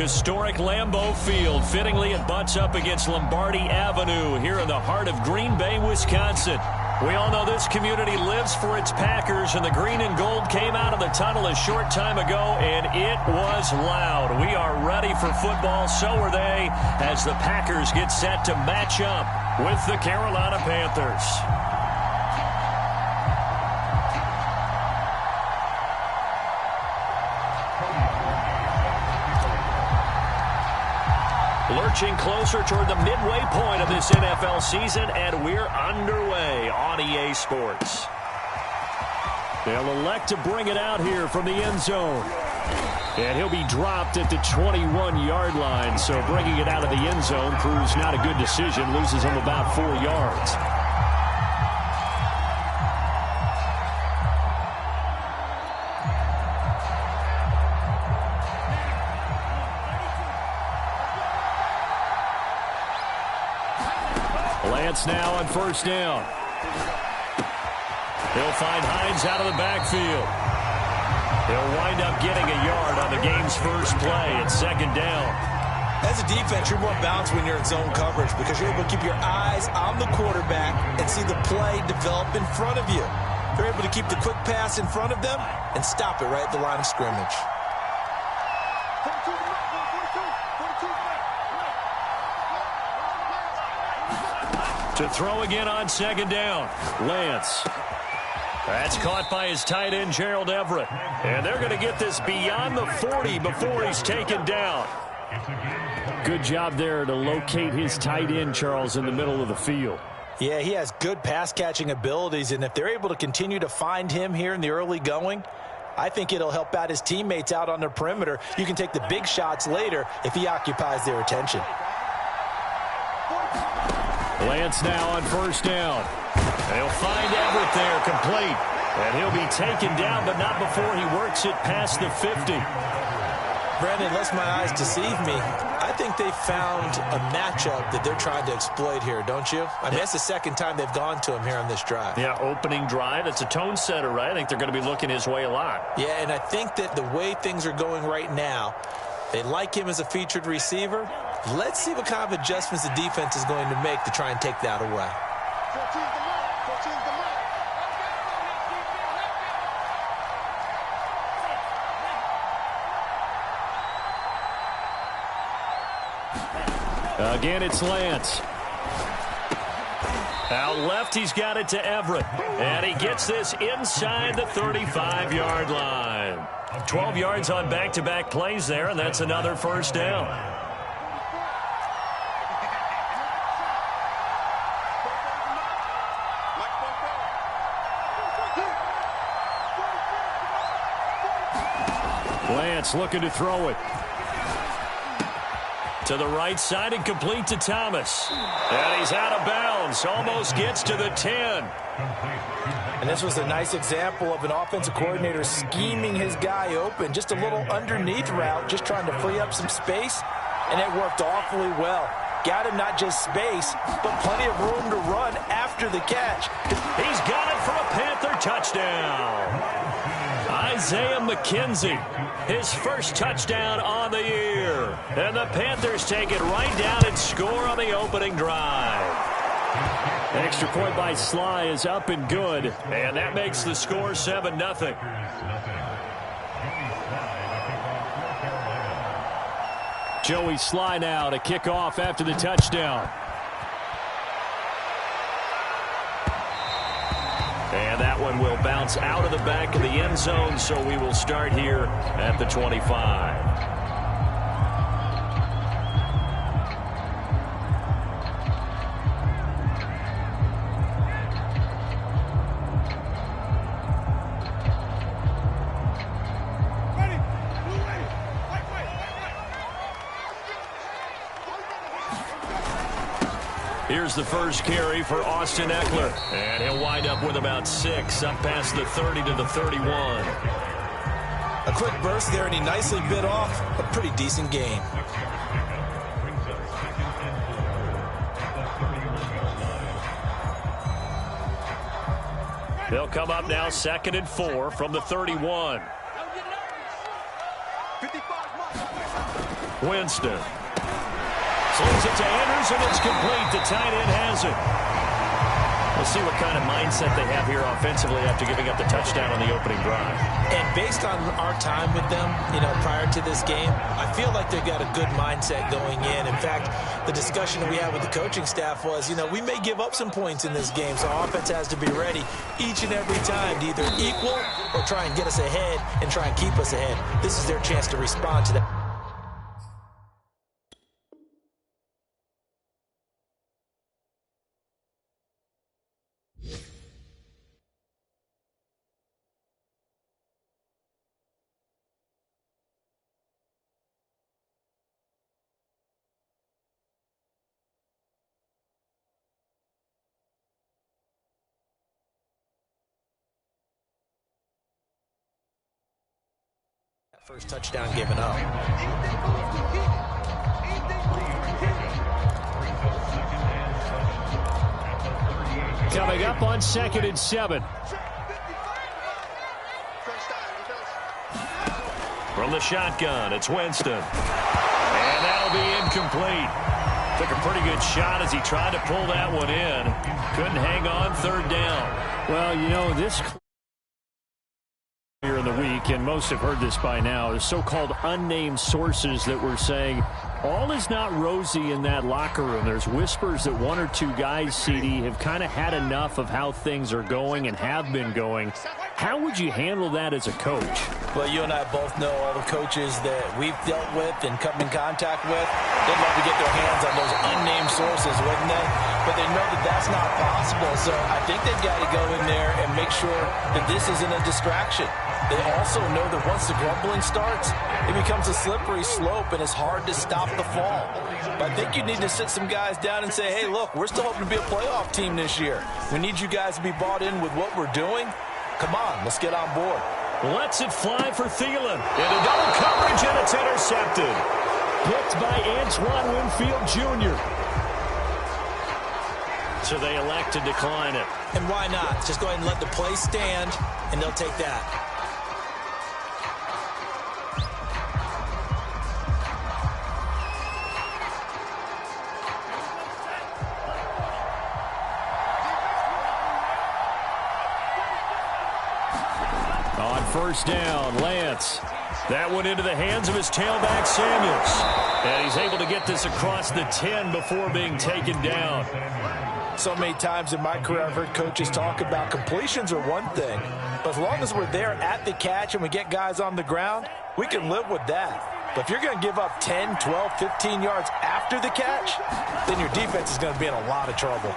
Historic Lambeau Field. Fittingly, it butts up against Lombardi Avenue here in the heart of Green Bay, Wisconsin. We all know this community lives for its Packers, and the green and gold came out of the tunnel a short time ago, and it was loud. We are ready for football, so are they, as the Packers get set to match up with the Carolina Panthers. Lurching closer toward the midway point of this NFL season, and we're underway on EA Sports. They'll elect to bring it out here from the end zone. And he'll be dropped at the 21-yard line, so bringing it out of the end zone proves not a good decision, loses him about 4 yards. Lance now on first down. He'll find Hines out of the backfield. He'll wind up getting a yard on the game's first play at second down. As a defense, you're more balanced when you're in zone coverage because you're able to keep your eyes on the quarterback and see the play develop in front of you. You're able to keep the quick pass in front of them and stop it right at the line of scrimmage. To throw again on second down, Lance. That's caught by his tight end, Gerald Everett. And they're going to get this beyond the 40 before he's taken down. Good job there to locate his tight end, Charles, in the middle of the field. Yeah, he has good pass-catching abilities, and if they're able to continue to find him here in the early going, I think it'll help out his teammates out on the perimeter. You can take the big shots later if he occupies their attention. Lance now on first down. They'll find Everett there, complete. And he'll be taken down, but not before he works it past the 50. Brandon, unless my eyes deceive me, I think they found a matchup that they're trying to exploit here, don't you? I mean, that's the second time they've gone to him here on this drive. Yeah, opening drive. It's a tone setter, right? I think they're going to be looking his way a lot. Yeah, and I think that the way things are going right now, they like him as a featured receiver. Let's see what kind of adjustments the defense is going to make to try and take that away. Again, it's Lance. Out left, he's got it to Everett. And he gets this inside the 35-yard line. 12 yards on back-to-back plays there, and that's another first down. Lance looking to throw it. To the right side and complete to Thomas. And he's out of bounds. Almost gets to the 10. And this was a nice example of an offensive coordinator scheming his guy open. Just a little underneath route, just trying to free up some space. And it worked awfully well. Got him not just space, but plenty of room to run after the catch. He's got it for a Panther touchdown. Isaiah McKenzie, his first touchdown on the year. And the Panthers take it right down and score on the opening drive. Extra point by Sly is up and good. And that makes the score 7-0. Joey Sly now to kick off after the touchdown. And that one will bounce out of the back of the end zone, so we will start here at the 25. Here's the first carry for Austin Eckler. And he'll wind up with about 6, up past the 30 to the 31. A quick burst there, and he nicely bit off a pretty decent gain. They'll come up now 2nd and 4 from the 31. Winston. Slings it to Andrews, and it's complete. The tight end has it. We'll see what kind of mindset they have here offensively after giving up the touchdown on the opening drive. And based on our time with them, prior to this game, I feel like they've got a good mindset going in. In fact, the discussion that we had with the coaching staff was, we may give up some points in this game, so our offense has to be ready each and every time to either equal or try and get us ahead and try and keep us ahead. This is their chance to respond to that. First touchdown given up. Coming up on 2nd and 7. From the shotgun, it's Winston. And that'll be incomplete. Took a pretty good shot as he tried to pull that one in. Couldn't hang on, 3rd down. Well, this here in the week, and most have heard this by now, the so-called unnamed sources that were saying all is not rosy in that locker room. There's whispers that 1 or 2 guys, CD, have kind of had enough of how things are going and have been going. How would you handle that as a coach? Well, you and I both know all the coaches that we've dealt with and come in contact with. They'd love to get their hands on those unnamed sources, wouldn't they? But they know that that's not possible. So I think they've got to go in there and make sure that this isn't a distraction. They also know that once the grumbling starts, it becomes a slippery slope, and it's hard to stop the fall. But I think you need to sit some guys down and say, hey, look, we're still hoping to be a playoff team this year. We need you guys to be bought in with what we're doing. Come on, let's get on board. Lets it fly for Thielen. Into double coverage, and it's intercepted. Picked by Antoine Winfield Jr. So they elect to decline it. And why not? Just go ahead and let the play stand, and they'll take that. On 1st down, Lance. That one into the hands of his tailback, Samuels. And he's able to get this across the 10 before being taken down. So many times in my career I've heard coaches talk about completions are one thing, but as long as we're there at the catch and we get guys on the ground, we can live with that. But if you're going to give up 10, 12, 15 yards after the catch, then your defense is going to be in a lot of trouble.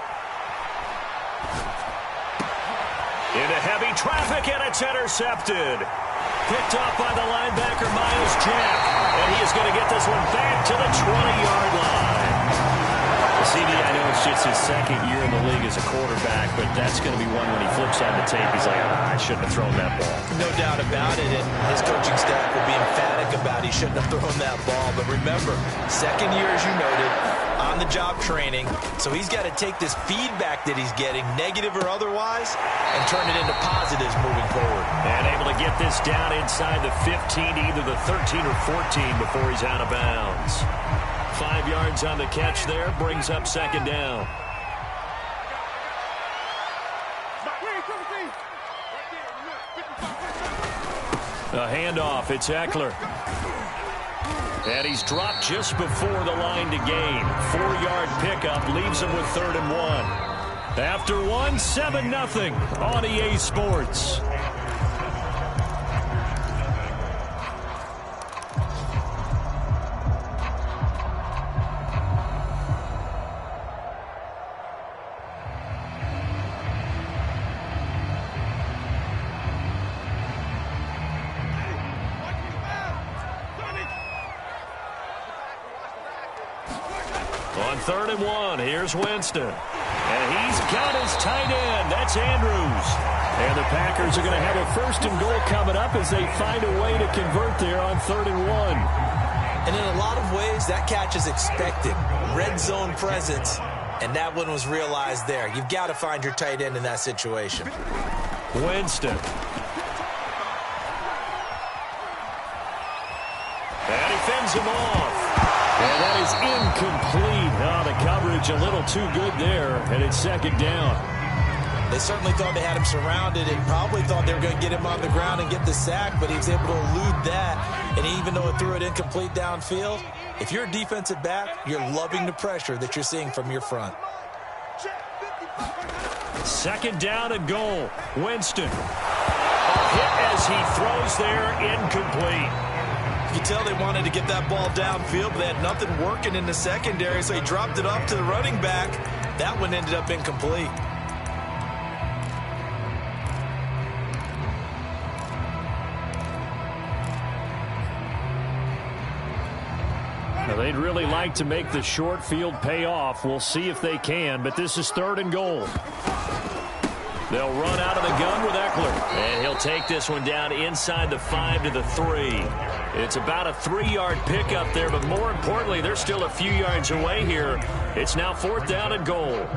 Into heavy traffic, and it's intercepted. Picked off by the linebacker, Miles Jack. And he is going to get this one back to the 20-yard line. CD, I know it's just his 2nd year in the league as a quarterback, but that's going to be one when he flips on the tape, he's like, I shouldn't have thrown that ball. No doubt about it, and his coaching staff will be emphatic about he shouldn't have thrown that ball. But remember, 2nd year, as you noted, on-the-job training, so he's got to take this feedback that he's getting, negative or otherwise, and turn it into positives moving forward. And able to get this down inside the 15, either the 13 or 14 before he's out of bounds. 5 yards on the catch there, brings up 2nd down. A handoff, it's Eckler. And he's dropped just before the line to gain. 4-yard pickup leaves him with 3rd and 1. After 1, 7-0 on EA Sports. On 3rd and 1, here's Winston. And he's got his tight end. That's Andrews. And the Packers are going to have a 1st and goal coming up as they find a way to convert there on 3rd and 1. And in a lot of ways, that catch is expected. Red zone presence, and that one was realized there. You've got to find your tight end in that situation. Winston. And he fends him off. And that is incomplete. Oh, the coverage a little too good there, and it's second down. They certainly thought they had him surrounded and probably thought they were going to get him on the ground and get the sack, but he was able to elude that. And even though it threw it incomplete downfield, if you're a defensive back, you're loving the pressure that you're seeing from your front. Second down and goal. Winston. A hit as he throws there, incomplete. You can tell they wanted to get that ball downfield, but they had nothing working in the secondary, so he dropped it off to the running back. That one ended up incomplete. Now, they'd really like to make the short field pay off. We'll see if they can, but this is third and goal. They'll run out of the gun with Eckler. And he'll take this one down inside the 5 to the 3. It's about a 3-yard pickup there, but more importantly, they're still a few yards away here. It's now fourth down and goal.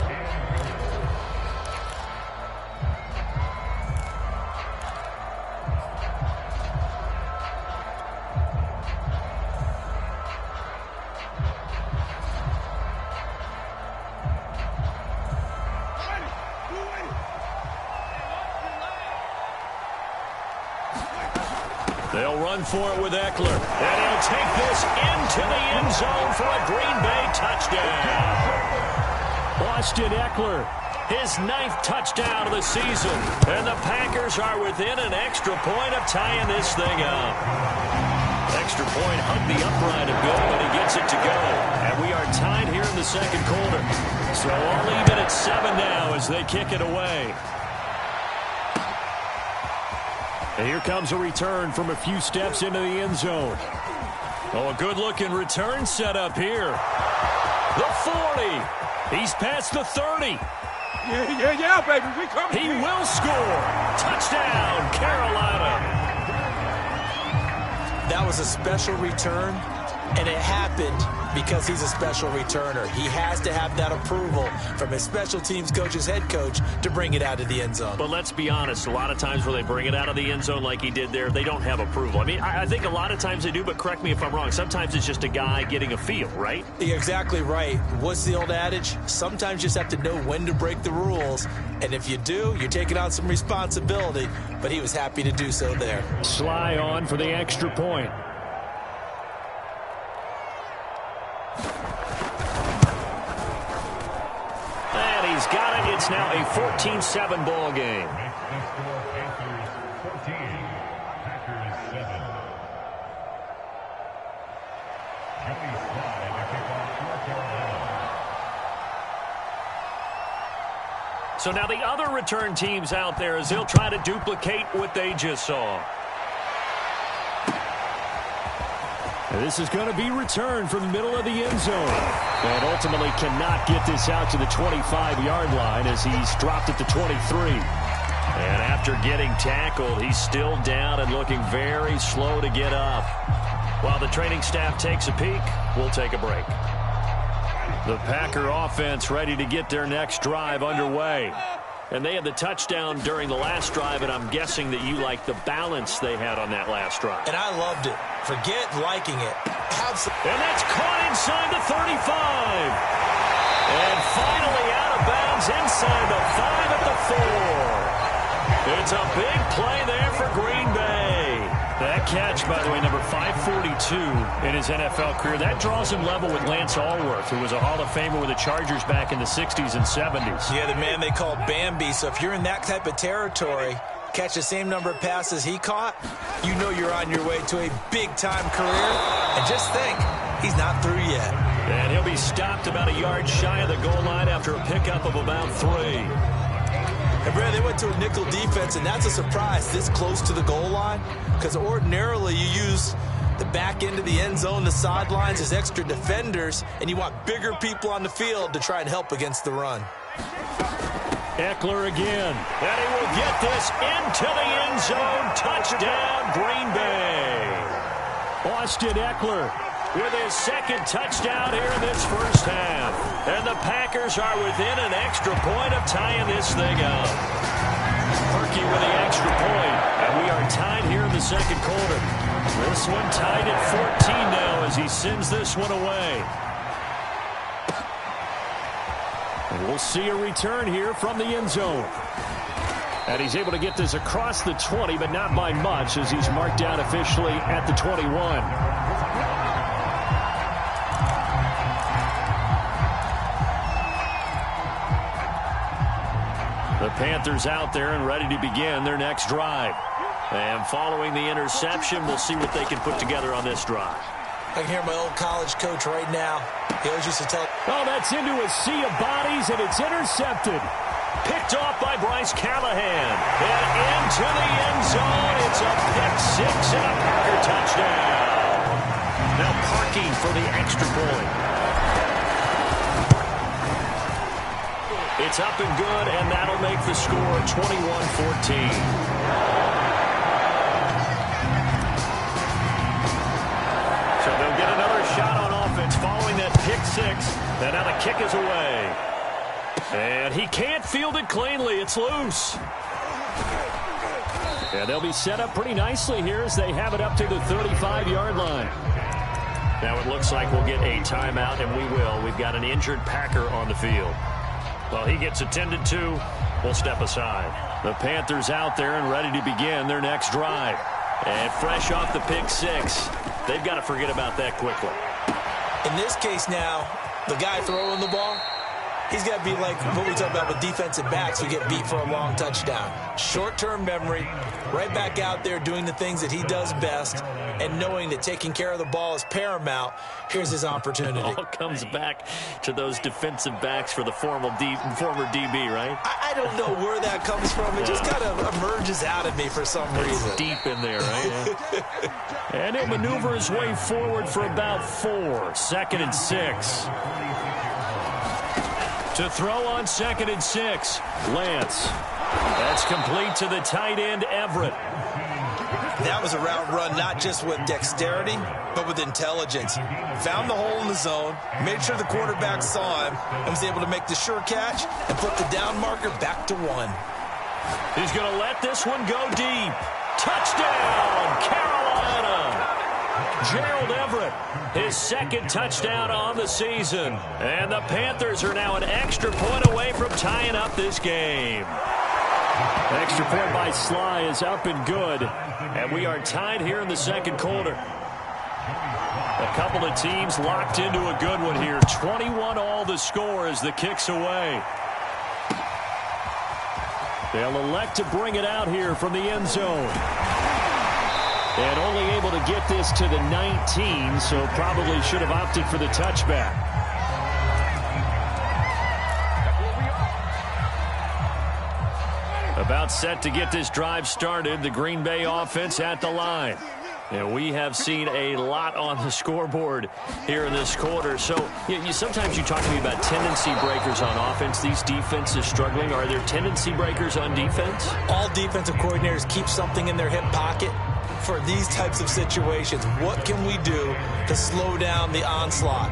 They'll run for it with Eckler. And he'll take this into the end zone for a Green Bay touchdown. Austin Eckler, his 9th touchdown of the season. And the Packers are within an extra point of tying this thing up. Extra point hugged the upright a bit, but he gets it to go. And we are tied here in the second quarter. So all even at 7 now as they kick it away. And here comes a return from a few steps into the end zone. Oh, a good-looking return set up here. The 40. He's past the 30. Yeah, baby. We coming. He will score. Touchdown, Carolina. That was a special return, and it happened because he's a special returner. He has to have that approval from his special teams coach's head coach to bring it out of the end zone. But let's be honest, a lot of times when they bring it out of the end zone like he did there, they don't have approval. I mean, I think a lot of times they do, but correct me if I'm wrong. Sometimes it's just a guy getting a feel, right? You're exactly right. What's the old adage? Sometimes you just have to know when to break the rules, and if you do, you're taking on some responsibility, but he was happy to do so there. Sly on for the extra point. He's got it. It's now a 14-7 ball game. So now the other return teams out there as they'll try to duplicate what they just saw. And this is going to be returned from the middle of the end zone. And ultimately cannot get this out to the 25-yard line as he's dropped at the 23. And after getting tackled, he's still down and looking very slow to get up. While the training staff takes a peek, we'll take a break. The Packer offense ready to get their next drive underway. And they had the touchdown during the last drive, and I'm guessing that you like the balance they had on that last drive. And I loved it. Forget liking it. And that's caught inside the 35. And finally out of bounds inside the 5 at the 4. It's a big play there for Green Bay. That catch, by the way, number 542 in his NFL career, that draws him level with Lance Allworth, who was a Hall of Famer with the Chargers back in the 60s and 70s. Yeah, the man they called Bambi. So if you're in that type of territory, catch the same number of passes he caught, you know you're on your way to a big-time career. And just think, he's not through yet. And he'll be stopped about a yard shy of the goal line after a pickup of about 3. And Brad, they went to a nickel defense, and that's a surprise this close to the goal line, because ordinarily you use the back end of the end zone, the sidelines as extra defenders, and you want bigger people on the field to try and help against the run. Eckler again, and he will get this into the end zone. Touchdown, Green Bay. Austin Eckler with his second touchdown here in this first half. And the Packers are within an extra point of tying this thing up. Perky with the extra point, and we are tied here in the second quarter. This one tied at 14 now as he sends this one away. And we'll see a return here from the end zone. And he's able to get this across the 20, but not by much, as he's marked down officially at the 21. The Panthers out there and ready to begin their next drive. And following the interception, we'll see what they can put together on this drive. I can hear my old college coach right now. He always used to tell... Oh, that's into a sea of bodies, and it's intercepted. Picked off by Bryce Callahan. And into the end zone. It's a pick six and a Packer touchdown. Now parking for the extra point. It's up and good, and that'll make the score 21-14. So they'll get another shot on offense following that pick six. And now the kick is away. And he can't field it cleanly. It's loose. And they'll be set up pretty nicely here as they have it up to the 35-yard line. Now it looks like we'll get a timeout, and we will. We've got an injured Packer on the field. Well, he gets attended to. We'll step aside. The Panthers out there and ready to begin their next drive. And fresh off the pick six, they've got to forget about that quickly. In this case now, the guy throwing the ball, he's got to be like what we talk about with defensive backs who get beat for a long touchdown. Short-term memory, right back out there doing the things that he does best, and knowing that taking care of the ball is paramount. Here's his opportunity. It all comes back to those defensive backs for the former DB, right? I don't know where that comes from. It just kind of emerges out of me for some reason. It's deep in there, right? And he'll maneuver his way forward for about 4. 2nd and 6. To throw on 2nd and 6, Lance. That's complete to the tight end, Everett. That was a route run not just with dexterity, but with intelligence. Found the hole in the zone, made sure the quarterback saw him, and was able to make the sure catch and put the down marker back to 1. He's going to let this one go deep. Touchdown, Carolina! Gerald Everett, his 2nd touchdown on the season. And the Panthers are now an extra point away from tying up this game. Extra point by Sly is up and good. And we are tied here in the 2nd quarter. A couple of teams locked into a good one here. 21 all the score as the kick's away. They'll elect to bring it out here from the end zone. And only able to get this to the 19, so probably should have opted for the touchback. About set to get this drive started, the Green Bay offense at the line. And we have seen a lot on the scoreboard here in this quarter. So sometimes you talk to me about tendency breakers on offense. These defenses struggling. Are there tendency breakers on defense? All defensive coordinators keep something in their hip pocket for these types of situations. What can we do to slow down the onslaught?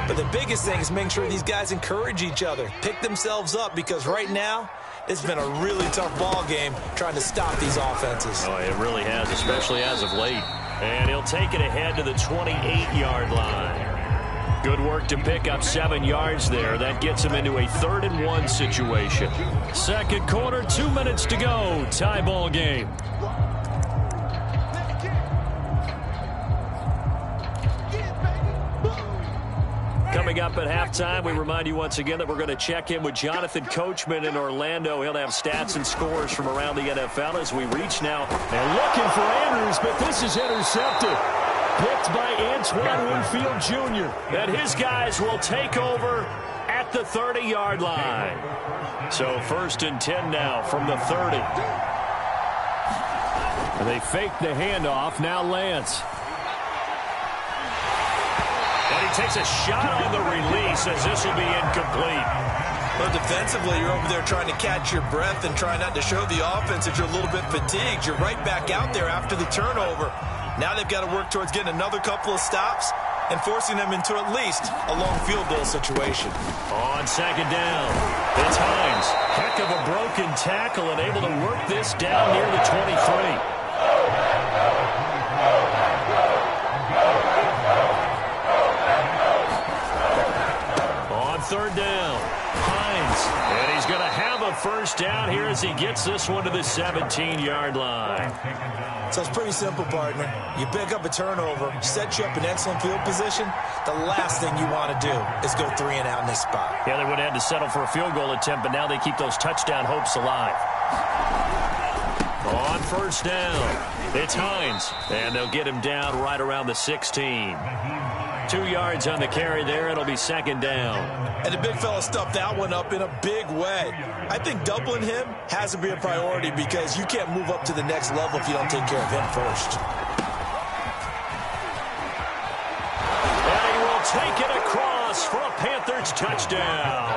But the biggest thing is making sure these guys encourage each other, pick themselves up, because right now it's been a really tough ball game trying to stop these offenses. Oh, it really has, especially as of late. And he'll take it ahead to the 28-yard line. Good work to pick up 7 yards there. That gets him into a 3rd and 1 situation. 2nd quarter, 2 minutes to go. Tie ball game. Coming up at halftime, we remind you once again that we're going to check in with Jonathan Coachman in Orlando. He'll have stats and scores from around the NFL as we reach now. And looking for Andrews, but this is intercepted. Picked by Antoine Winfield Jr. And his guys will take over at the 30-yard line. So 1st and 10 now from the 30. And they fake the handoff. Now Lance. And he takes a shot on the release as this will be incomplete. Well, defensively, you're over there trying to catch your breath and try not to show the offense that you're a little bit fatigued. You're right back out there after the turnover. Now they've got to work towards getting another couple of stops and forcing them into at least a long field goal situation. On 2nd down, it's Hines. Heck of a broken tackle and able to work this down near the 23. third down. Hines. And he's going to have a first down here as he gets this one to the 17-yard line. So it's pretty simple, partner. You pick up a turnover, set you up in excellent field position. The last thing you want to do is go 3 and out in this spot. Yeah, they would have had to settle for a field goal attempt, but now they keep those touchdown hopes alive. On first down, it's Hines, and they'll get him down right around the 16. 2 yards on the carry there. It'll be second down. And the big fella stuffed that one up in a big way. I think doubling him has to be a priority because you can't move up to the next level if you don't take care of him first. And he will take it across for a Panthers touchdown.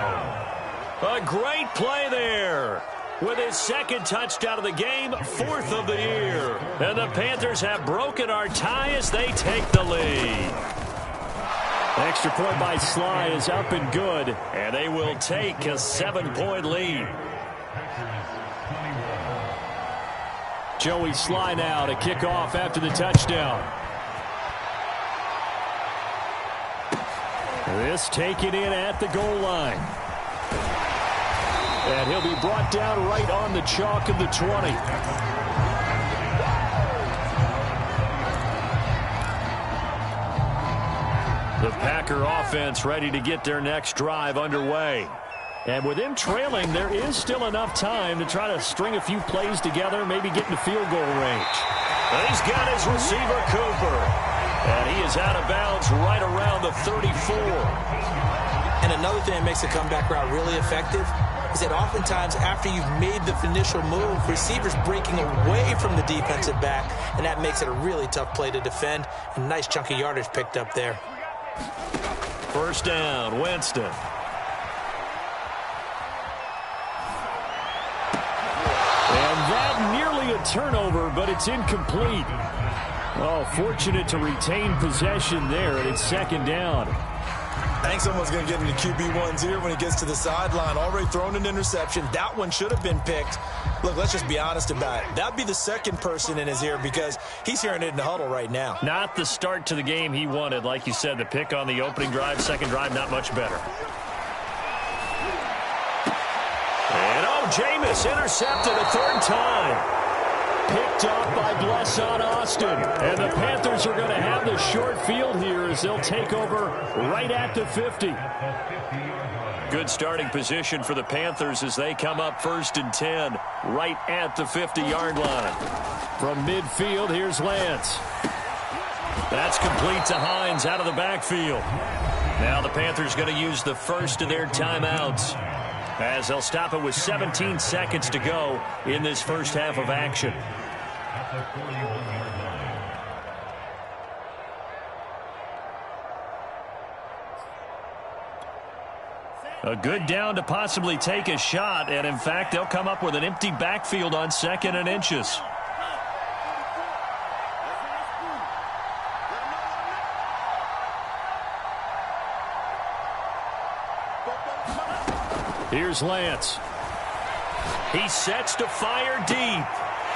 A great play there. With his second touchdown of the game, 4th of the year. And the Panthers have broken our tie as they take the lead. Extra point by Sly is up and good. And they will take a 7-point lead. Joey Sly now to kick off after the touchdown. This taken in at the goal line. And he'll be brought down right on the chalk of the 20. The Packer offense ready to get their next drive underway. And with him trailing, there is still enough time to try to string a few plays together, maybe get into field goal range. And he's got his receiver, Cooper. And he is out of bounds right around the 34. And another thing that makes the comeback route really effective is that oftentimes after you've made the initial move, receivers breaking away from the defensive back, and that makes it a really tough play to defend. A nice chunk of yardage picked up there. First down, Winston. And that nearly a turnover, but it's incomplete. Oh, fortunate to retain possession there, and it's second down. I think someone's going to get into QB1's ear when he gets to the sideline. Already thrown an interception. That one should have been picked. Look, let's just be honest about it. That'd be the second person in his ear because he's hearing it in the huddle right now. Not the start to the game he wanted. Like you said, the pick on the opening drive, second drive, not much better. And, Jameis intercepted a third time. Picked off by Blesson Austin. And the Panthers are going to have the short field here as they'll take over right at the 50. Good starting position for the Panthers as they come up 1st and 10 right at the 50-yard line. From midfield, here's Lance. That's complete to Hines out of the backfield. Now the Panthers going to use the first of their timeouts as they'll stop it with 17 seconds to go in this first half of action. A good down to possibly take a shot, and in fact, they'll come up with an empty backfield on 2nd and inches. Here's Lance. He sets to fire deep.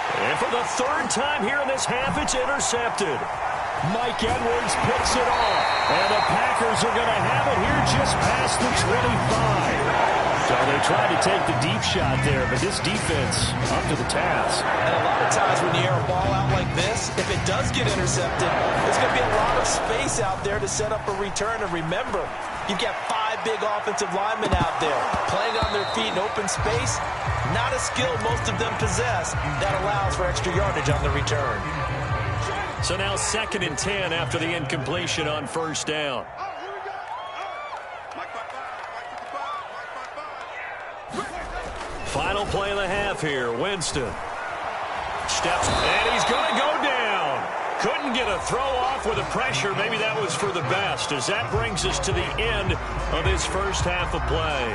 And for the 3rd time here in this half, it's intercepted. Mike Edwards picks it off. And the Packers are going to have it here just past the 25. So they tried to take the deep shot there, but this defense up to the task. And a lot of times when you air a ball out like this, if it does get intercepted, there's going to be a lot of space out there to set up a return. And remember, you've got 5 big offensive linemen out there playing on their feet in open space. Not a skill most of them possess that allows for extra yardage on the return. So now 2nd and 10 after the incompletion on 1st down. Final play of the half here. Winston steps, and he's going to go down. Couldn't get a throw off with the pressure. Maybe that was for the best, as that brings us to the end of this first half of play.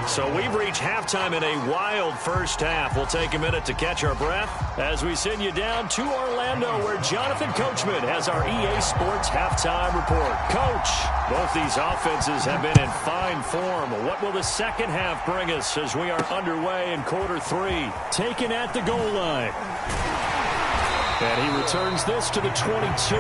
So we've reached halftime in a wild first half. We'll take a minute to catch our breath as we send you down to Orlando, where Jonathan Coachman has our EA Sports halftime report. Coach, both these offenses have been in fine form. What will the second half bring us as we are underway in quarter 3? Taken at the goal line. And he returns this to the 22.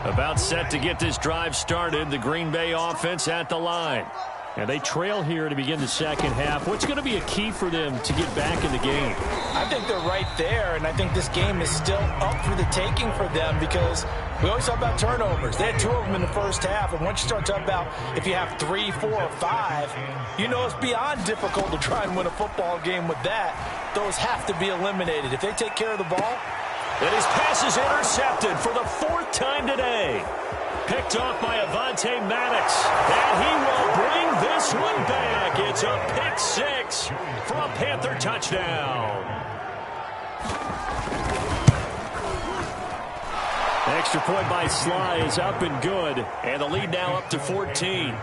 About set to get this drive started. The Green Bay offense at the line. And they trail here to begin the second half. What's going to be a key for them to get back in the game? I think they're right there, and I think this game is still up for the taking for them because we always talk about turnovers. They had 2 of them in the first half, and once you start talking about if you have 3, 4, or 5, you know it's beyond difficult to try and win a football game with that. Those have to be eliminated. If they take care of the ball. And his pass is intercepted for the 4th time today. Picked off by Avonte Maddox. And he will bring this one back. It's a pick 6 for a Panther touchdown. Extra point by Sly is up and good. And the lead now up to 14.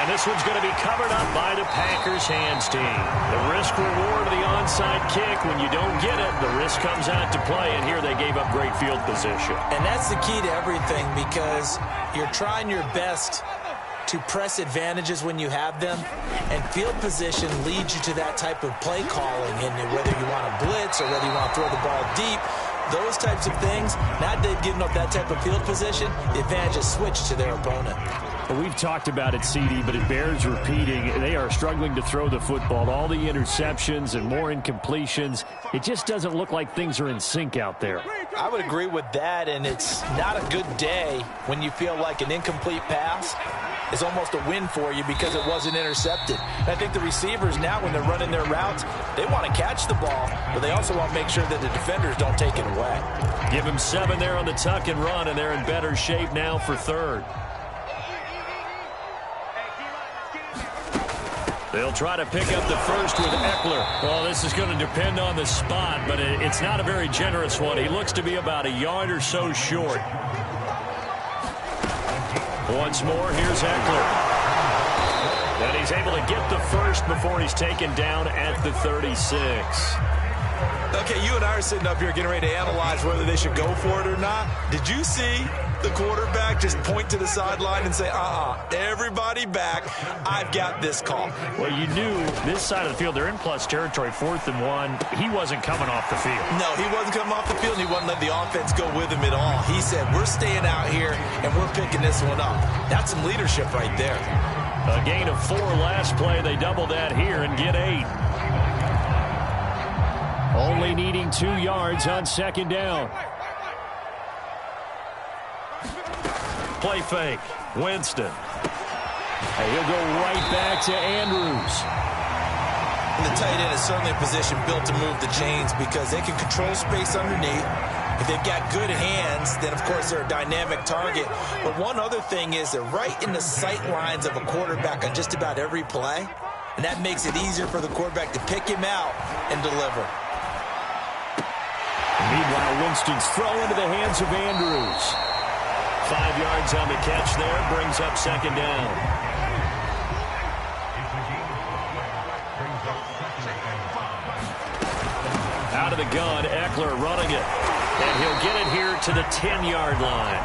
And this one's going to be covered up by the Packers hands team. The risk-reward of the onside kick. When you don't get it, the risk comes out to play. And here they gave up great field position. And that's the key to everything because you're trying your best to press advantages when you have them. And field position leads you to that type of play calling. And whether you want to blitz or whether you want to throw the ball deep, those types of things, now they've given up that type of field position, the advantage is switched to their opponent. Well, we've talked about it, CD, but it bears repeating. They are struggling to throw the football. All the interceptions and more incompletions. It just doesn't look like things are in sync out there. I would agree with that, and it's not a good day when you feel like an incomplete pass is almost a win for you because it wasn't intercepted. And I think the receivers now, when they're running their routes, they want to catch the ball, but they also want to make sure that the defenders don't take it away. Give them 7 there on the tuck and run, and they're in better shape now for 3rd. They'll try to pick up the first with Eckler. Well, this is going to depend on the spot, but it's not a very generous one. He looks to be about a yard or so short. Once more, here's Eckler. And he's able to get the first before he's taken down at the 36. Okay, you and I are sitting up here getting ready to analyze whether they should go for it or not. Did you see the quarterback just point to the sideline and say, everybody back, I've got this call? Well, you knew this side of the field, they're in plus territory, 4th and 1. He wasn't coming off the field. No, he wasn't coming off the field, and he wasn't letting the offense go with him at all. He said, we're staying out here, and we're picking this one up. That's some leadership right there. A gain of 4 last play. They double that here and get 8. Only needing 2 yards on 2nd down. Play fake. Winston. And he'll go right back to Andrews. And the tight end is certainly a position built to move the chains because they can control space underneath. If they've got good hands, then, of course, they're a dynamic target. But one other thing is they're right in the sight lines of a quarterback on just about every play. And that makes it easier for the quarterback to pick him out and deliver. Meanwhile, Winston's throw into the hands of Andrews. 5 yards on the catch there, brings up 2nd down. Out of the gun, Eckler running it. And he'll get it here to the 10-yard line.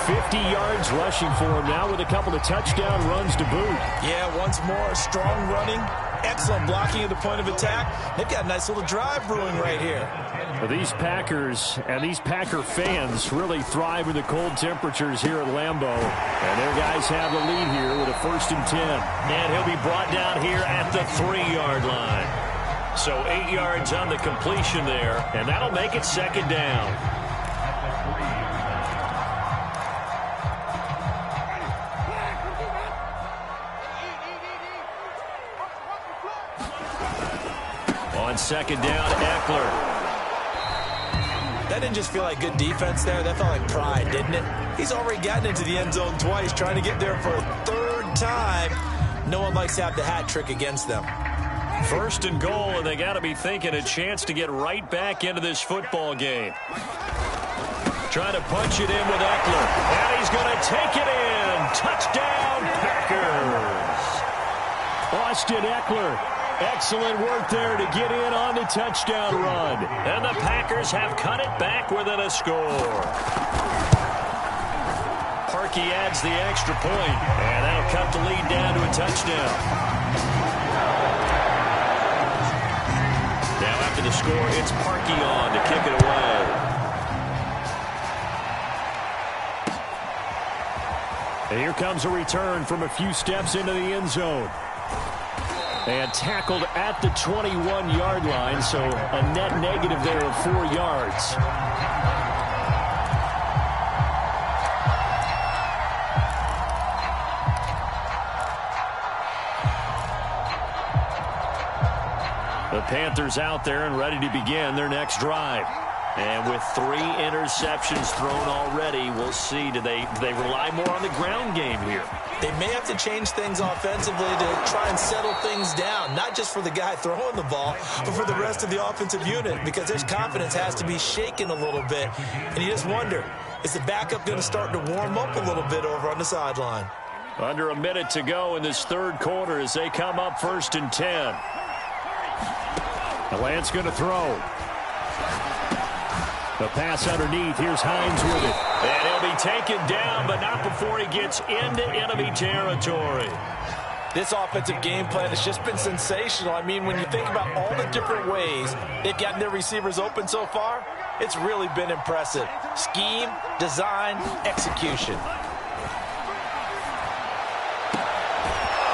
50 yards rushing for him now with a couple of touchdown runs to boot. Yeah, once more, strong running, excellent blocking at the point of attack. They've got a nice little drive brewing right here. Well, these Packers and these Packer fans really thrive in the cold temperatures here at Lambeau. And their guys have the lead here with a 1st and 10. And he'll be brought down here at the 3-yard line. So 8 yards on the completion there, and that'll make it 2nd down. On 2nd down, Eckler. That didn't just feel like good defense there. That felt like pride, didn't it? He's already gotten into the end zone twice, trying to get there for a 3rd time. No one likes to have the hat trick against them. 1st and goal, and they got to be thinking a chance to get right back into this football game. Trying to punch it in with Eckler. And he's going to take it in. Touchdown, Packers. Austin Eckler. Excellent work there to get in on the touchdown run. And the Packers have cut it back within a score. Parkey adds the extra point, and that'll cut the lead down to a touchdown. after the score. It's Parkeon to kick it away. And here comes a return from a few steps into the end zone. And tackled at the 21-yard line, so a net negative there of 4 yards. The Panthers out there and ready to begin their next drive. And with 3 interceptions thrown already, we'll see. Do they rely more on the ground game here? They may have to change things offensively to try and settle things down, not just for the guy throwing the ball, but for the rest of the offensive unit, because their confidence has to be shaken a little bit. And you just wonder, is the backup going to start to warm up a little bit over on the sideline? Under a minute to go in this third quarter as they come up 1st and 10. The Lance going to throw. The pass underneath. Here's Hines with it. And he'll be taken down, but not before he gets into enemy territory. This offensive game plan has just been sensational. I mean, when you think about all the different ways they've gotten their receivers open so far, it's really been impressive. Scheme, design, execution.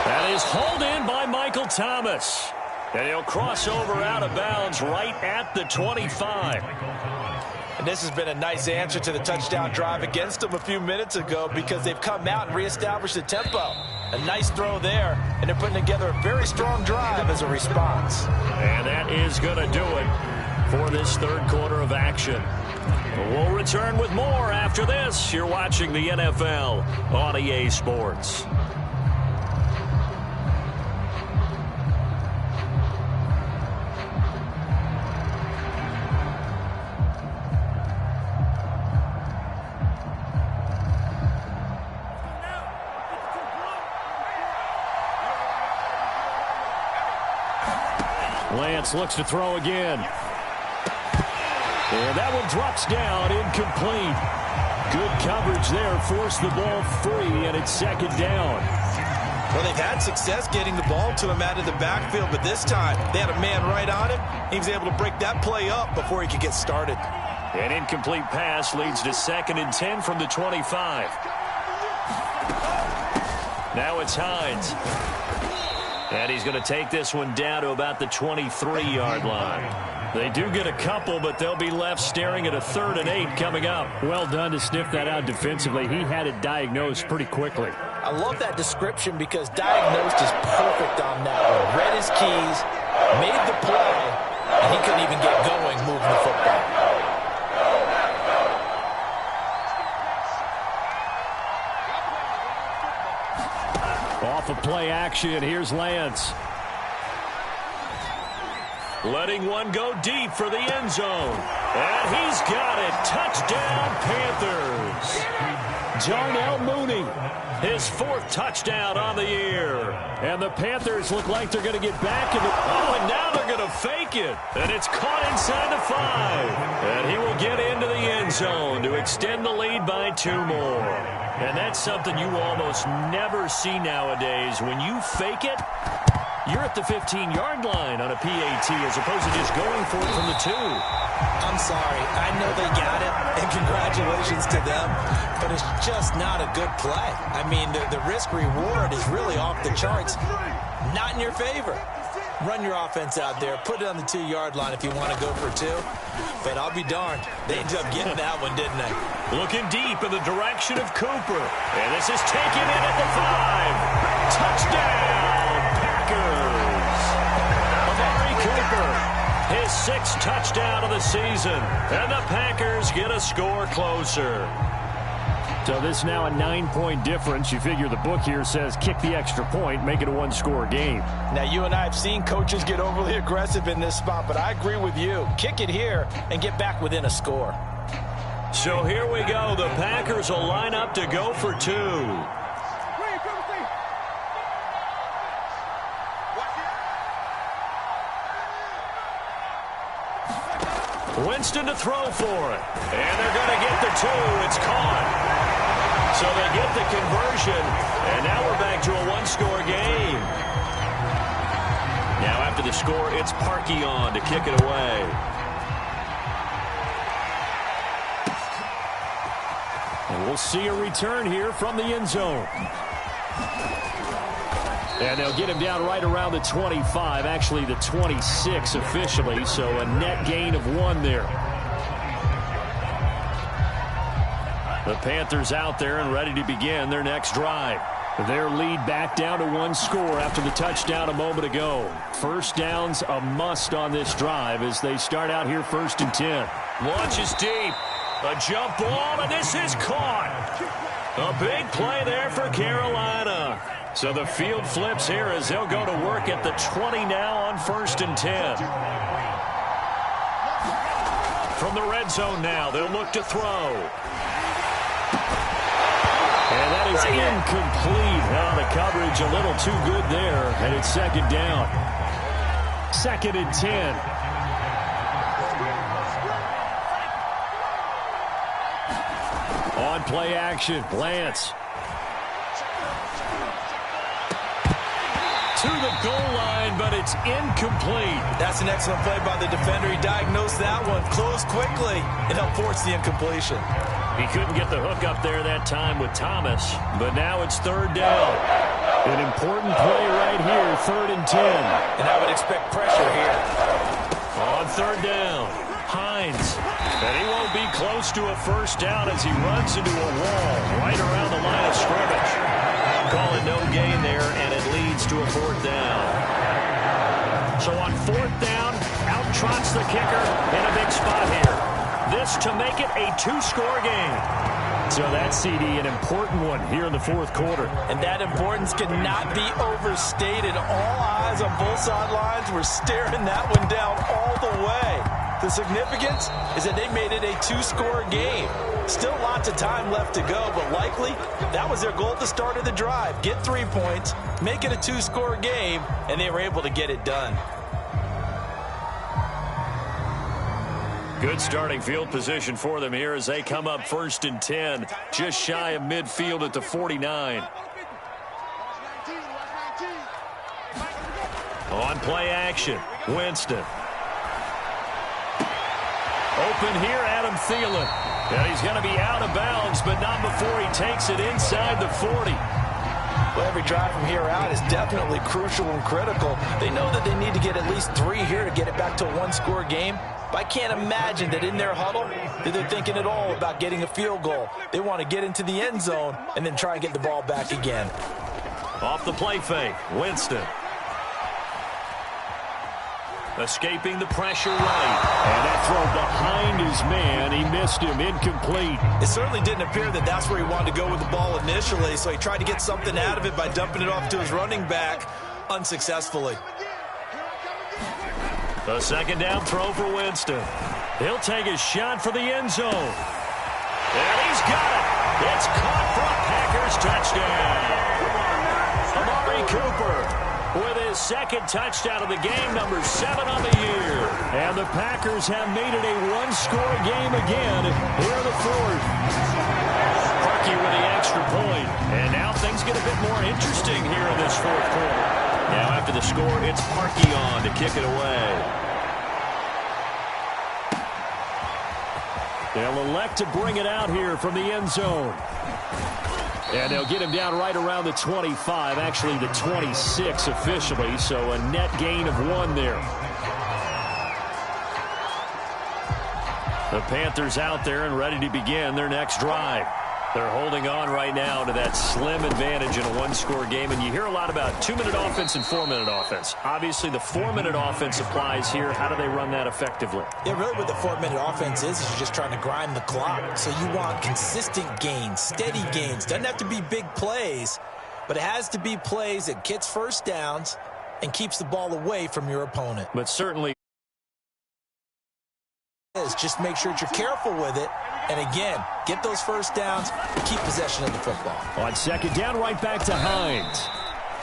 That is hauled in by Michael Thomas. And he'll cross over out of bounds right at the 25. And this has been a nice answer to the touchdown drive against them a few minutes ago, because they've come out and reestablished the tempo. A nice throw there, and they're putting together a very strong drive as a response. And that is going to do it for this third quarter of action. We'll return with more after this. You're watching the NFL on EA Sports. Lance looks to throw again. And that one drops down, incomplete. Good coverage there, forced the ball free, and it's 2nd down. Well, they've had success getting the ball to him out of the backfield, but this time they had a man right on him. He was able to break that play up before he could get started. An incomplete pass leads to 2nd and 10 from the 25. Now it's Hines. And he's going to take this one down to about the 23-yard line. They do get a couple, but they'll be left staring at a 3rd and 8 coming up. Well done to sniff that out defensively. He had it diagnosed pretty quickly. I love that description, because diagnosed is perfect on that one. Read his keys, made the play, and he couldn't even get going moving the football. Off of play action, here's Lance. Letting one go deep for the end zone. And he's got it. Touchdown, Panthers. Darnell Mooney, his 4th touchdown on the year. And the Panthers look like they're going to get back into... Oh, and now they're going to fake it. And it's caught inside the 5. And he will get into the end zone to extend the lead by 2 more. And that's something you almost never see nowadays. When you fake it, you're at the 15-yard line on a PAT as opposed to just going for it from the 2. I'm sorry. I know they got it, and congratulations to them, but it's just not a good play. I mean, the risk-reward is really off the charts. Not in your favor. Run your offense out there. Put it on the 2-yard line if you want to go for 2. But I'll be darned. They ended up getting that one, didn't they? Looking deep in the direction of Cooper. And this is taken in at the 5. Touchdown, Packers. Amari Cooper, his 6th touchdown of the season. And the Packers get a score closer. So this now a 9-point difference. You figure the book here says kick the extra point, make it a 1-score game. Now, you and I have seen coaches get overly aggressive in this spot, but I agree with you. Kick it here and get back within a score. So here we go. The Packers will line up to go for 2. Winston to throw for it. And they're going to get the 2. It's caught. So they get the conversion. And now we're back to a 1-score game. Now after the score, it's Parkey on to kick it away. And we'll see a return here from the end zone. And they'll get him down right around the 25, actually the 26 officially, so a net gain of 1 there. The Panthers out there and ready to begin their next drive. Their lead back down to 1 score after the touchdown a moment ago. First down's a must on this drive as they start out here 1st and 10. Launches deep. A jump ball, and this is caught. A big play there for Carolina. So the field flips here as they'll go to work at the 20 now on 1st and 10. From the red zone now, they'll look to throw. And that is incomplete. Now the coverage a little too good there, and it's 2nd down. 2nd and 10. On play action, Lance. To the goal line, but it's incomplete. That's an excellent play by the defender. He diagnosed that one, closed quickly, and helped force the incompletion. He couldn't get the hook up there that time with Thomas, but now it's 3rd down. An important play right here, 3rd and 10. And I would expect pressure here. On 3rd down, Hines. And he won't be close to a 1st down as he runs into a wall right around the line of scrimmage. Call it no gain there, and it leads to a 4th down. So on 4th down, out trots the kicker in a big spot here. This to make it a 2-score game. So that's, CD, an important one here in the 4th quarter. And that importance cannot be overstated. All eyes on both sidelines were staring that one down all the way. The significance is that they made it a 2-score game. Still lots of time left to go, but likely that was their goal at the start of the drive. Get 3 points, make it a 2-score game, and they were able to get it done. Good starting field position for them here as they come up 1st and 10, just shy of midfield at the 49. On play action, Winston. Open here, Adam Thielen. And he's going to be out of bounds, but not before he takes it inside the 40. Well, every drive from here out is definitely crucial and critical. They know that they need to get at least 3 here to get it back to a 1-score game. But I can't imagine that in their huddle that they're thinking at all about getting a field goal. They want to get into the end zone and then try and get the ball back again. Off the play fake, Winston. Escaping the pressure right. And that throw behind his man. He missed him. Incomplete. It certainly didn't appear that that's where he wanted to go with the ball initially, so he tried to get something out of it by dumping it off to his running back unsuccessfully. A 2nd down throw for Winston. He'll take his shot for the end zone. And he's got it. It's caught for a Packers touchdown. Amari Cooper with his 2nd touchdown of the game, number 7 on the year. And the Packers have made it a 1-score game again here in the 4th. Parkey with the extra point. And now things get a bit more interesting here in this 4th quarter. Now after the score, it's Parkey on to kick it away. They'll elect to bring it out here from the end zone. And they'll get him down right around the 25, actually the 26 officially, so a net gain of 1 there. The Panthers out there and ready to begin their next drive. They're holding on right now to that slim advantage in a 1-score game, and you hear a lot about 2-minute offense and 4-minute offense. Obviously, the 4-minute offense applies here. How do they run that effectively? Yeah, really what the 4-minute offense is you're just trying to grind the clock. So you want consistent gains, steady gains. Doesn't have to be big plays, but it has to be plays that gets 1st downs and keeps the ball away from your opponent. But certainly, just make sure that you're careful with it. And again, get those 1st downs, keep possession of the football. On 2nd down, right back to Hines.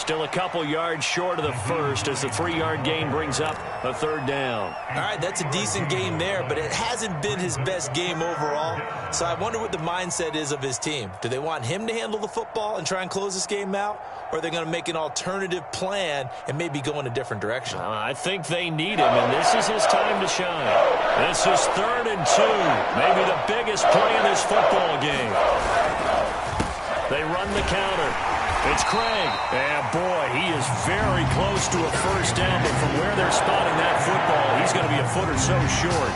Still a couple yards short of the first as the 3-yard gain brings up a 3rd down. All right, that's a decent game there, but it hasn't been his best game overall. So I wonder what the mindset is of his team. Do they want him to handle the football and try and close this game out? Or are they going to make an alternative plan and maybe go in a different direction? I think they need him, and this is his time to shine. This is 3rd and 2, maybe the biggest play in this football game. They run the counter. It's Craig. And, boy, he is very close to a first down, but from where they're spotting that football, he's going to be a foot or so short.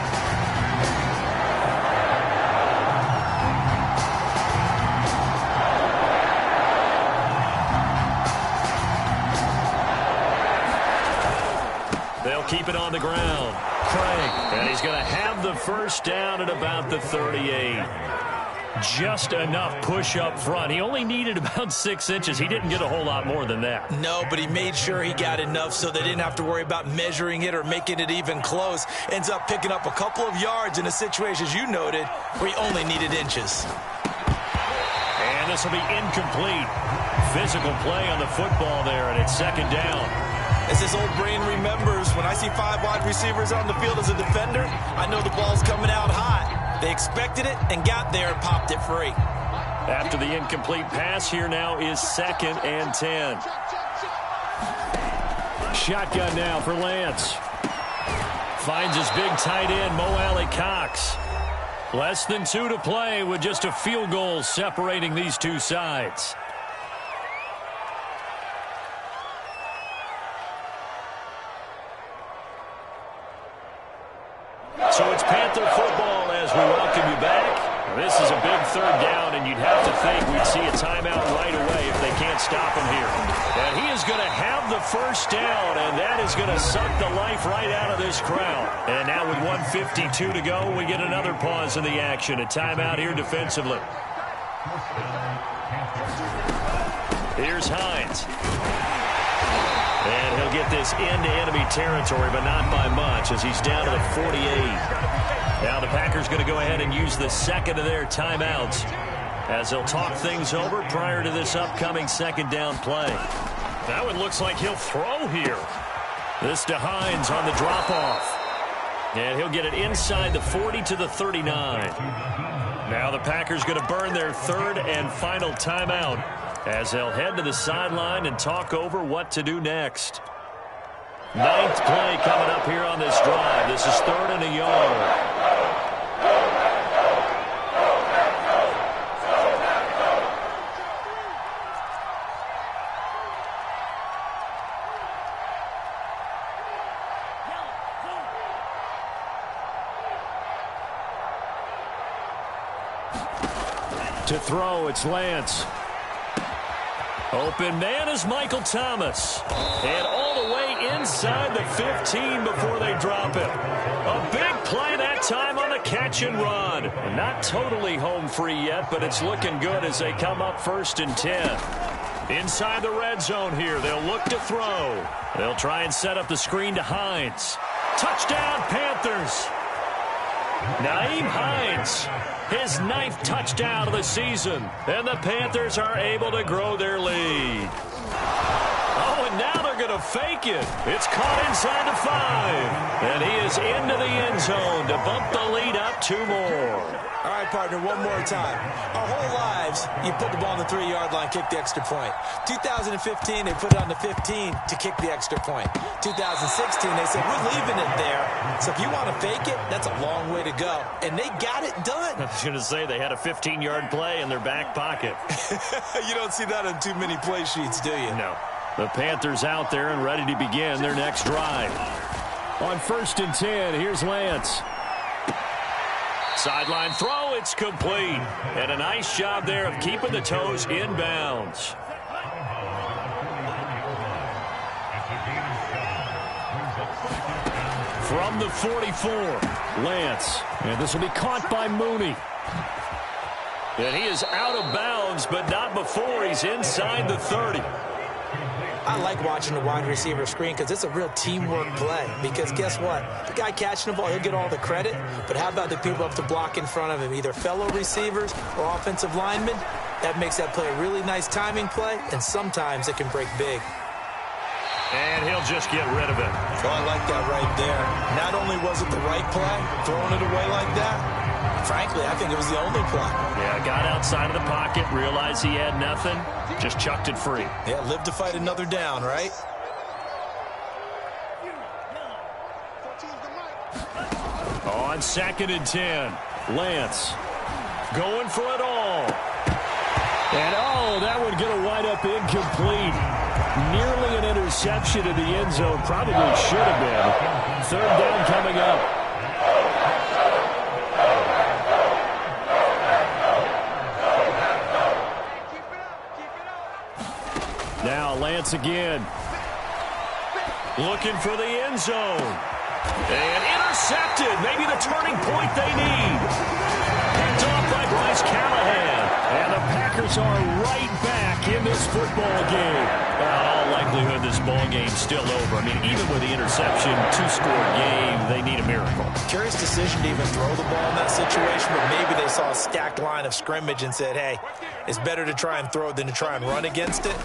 They'll keep it on the ground. Craig, and he's going to have the first down at about the 38. Just enough push up front. He only needed about 6 inches. He didn't get a whole lot more than that. No, but he made sure he got enough so they didn't have to worry about measuring it or making it even close. Ends up picking up a couple of yards in a situation, as you noted, where he only needed inches. And this will be incomplete. Physical play on the football there, and it's 2nd down. As this old brain remembers, when I see 5 wide receivers on the field as a defender, I know the ball's coming out hot. They expected it and got there and popped it free. After the incomplete pass, here now is 2nd and 10. Shotgun now for Lance. Finds his big tight end, Mo Alley Cox. Less than 2 to play with just a field goal separating these two sides. So it's Panther football as we welcome you back. This is a big 3rd down, and you'd have to think we'd see a timeout right away if they can't stop him here. And he is going to have the first down, and that is going to suck the life right out of this crowd. And now with 1:52 to go, we get another pause in the action. A timeout here defensively. Here's Hines. And he'll get this into enemy territory, but not by much, as he's down to the 48. Now the Packers going to go ahead and use the 2nd of their timeouts as they'll talk things over prior to this upcoming 2nd down play. Now it looks like he'll throw here. This to Hines on the drop-off. And he'll get it inside the 40 to the 39. Now the Packers going to burn their 3rd and final timeout, as they'll head to the sideline and talk over what to do next. 9th play coming up here on this drive. This is 3rd and a yard. To throw, it's Lance. Open man is Michael Thomas. And all the way inside the 15 before they drop it. A big play that time on the catch and run. Not totally home free yet, but it's looking good as they come up 1st and 10. Inside the red zone here, they'll look to throw. They'll try and set up the screen to Hines. Touchdown, Panthers. Nyheim Hines, his 9th touchdown of the season, and the Panthers are able to grow their lead. Oh, and now they're going to fake it. It's caught inside the 5, and he is into the end zone to bump the lead up 2 more. All right, partner, one more time. Our whole lives, you put the ball on the 3-yard line, kick the extra point. 2015, they put it on the 15 to kick the extra point. 2016, they said, we're leaving it there. So if you want to fake it, that's a long way to go. And they got it done. I was going to say they had a 15-yard play in their back pocket. You don't see that on too many play sheets, do you? No. The Panthers out there and ready to begin their next drive. On 1st and 10, here's Lance. Sideline throw, it's complete. And a nice job there of keeping the toes in bounds. From the 44, Lance. And this will be caught by Mooney. And he is out of bounds, but not before he's inside the 30. I like watching the wide receiver screen because it's a real teamwork play. Because guess what? The guy catching the ball, he'll get all the credit. But how about the people up to block in front of him, either fellow receivers or offensive linemen? That makes that play a really nice timing play, and sometimes it can break big. And he'll just get rid of it. Oh, I like that right there. Not only was it the right play, throwing it away like that, frankly, I think it was the only play. Yeah, got outside of the pocket, realized he had nothing, just chucked it free. Yeah, live to fight another down, right? On 2nd and 10, Lance going for it all. And, oh, that one going to wind up incomplete. Nearly an interception in the end zone. Probably should have been. 3rd down coming up. Now Lance again. Looking for the end zone. And intercepted. Maybe the turning point they need. Picked off by Bryce Callahan. And the Packers are right back in this football game. In all likelihood, this ball game's still over. I mean, even with the interception, 2-score game, they need a miracle. Curious decision to even throw the ball in that situation, but maybe they saw a stacked line of scrimmage and said, hey, it's better to try and throw than to try and run against it.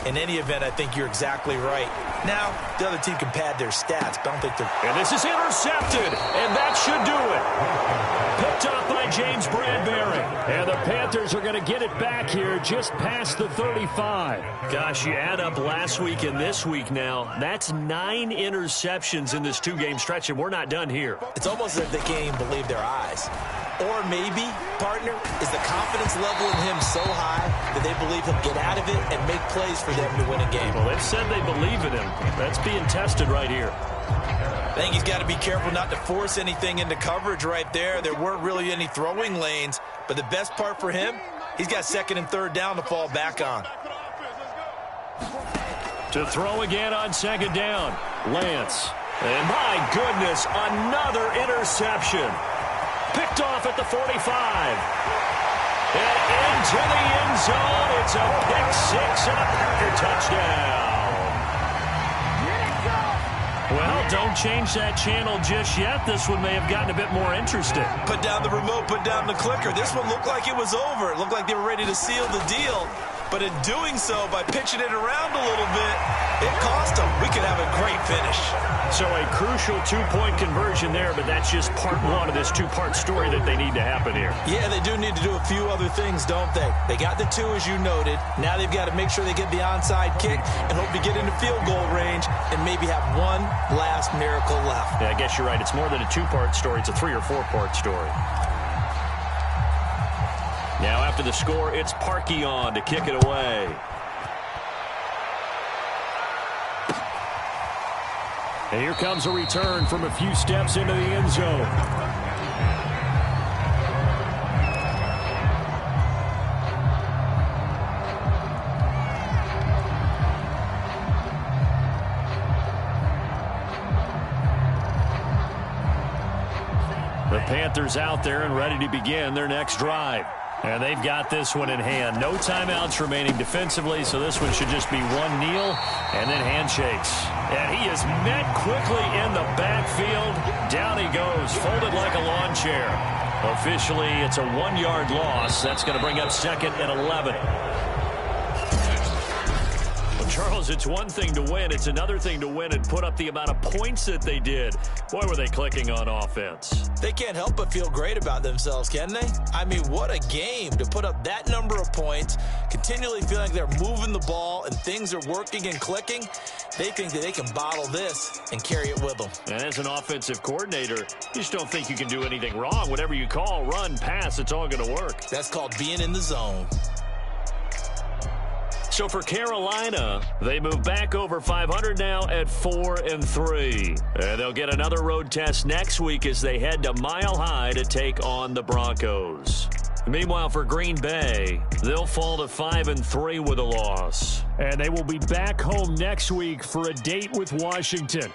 In any event, I think you're exactly right. Now, the other team can pad their stats, but I don't think they're... And this is intercepted, and that should do it. Picked up by James Bradbury. And the Panthers are going to get it back here just past the 35. Gosh, you add up last week and this week now, that's 9 interceptions in this 2-game stretch, and we're not done here. It's almost as if they can't even believe their eyes. Or maybe, partner, is the confidence level in him so high that they believe he'll get out of it and make plays for them to win a game. Well, they've said they believe in him. That's being tested right here. I think he's got to be careful not to force anything into coverage right there. There weren't really any throwing lanes, but the best part for him, he's got 2nd and 3rd down to fall back on. To throw again on 2nd down, Lance. And my goodness, another interception. Picked off at the 45. And into the end zone. It's a pick 6 and a Packer touchdown. Well, don't change that channel just yet. This one may have gotten a bit more interesting. Put down the remote, put down the clicker. This one looked like it was over. It looked like they were ready to seal the deal. But in doing so, by pitching it around a little bit, it cost them. We could have a great finish. So a crucial 2-point conversion there, but that's just part 1 of this 2-part story that they need to happen here. Yeah, they do need to do a few other things, don't they? They got the 2, as you noted. Now they've got to make sure they get the onside kick and hope to get into field goal range and maybe have one last miracle left. Yeah, I guess you're right. It's more than a 2-part story. It's a 3- or 4-part story. Now after the score, it's Parkey on to kick it away. And here comes a return from a few steps into the end zone. The Panthers out there and ready to begin their next drive. And they've got this one in hand. No timeouts remaining defensively, so this one should just be one kneel and then handshakes. And he is met quickly in the backfield. Down he goes, folded like a lawn chair. Officially, it's a 1-yard loss. That's going to bring up 2nd and 11. Well, Charles, it's one thing to win. It's another thing to win and put up the amount of points that they did. Boy, were they clicking on offense. They can't help but feel great about themselves, can they? I mean, what a game to put up that number of points, continually feeling like they're moving the ball and things are working and clicking. They think that they can bottle this and carry it with them. And as an offensive coordinator, you just don't think you can do anything wrong. Whatever you call, run, pass, it's all going to work. That's called being in the zone. So for Carolina, they move back over 500 now at 4-3. And they'll get another road test next week as they head to Mile High to take on the Broncos. Meanwhile, for Green Bay, they'll fall to 5-3 with a loss. And they will be back home next week for a date with Washington.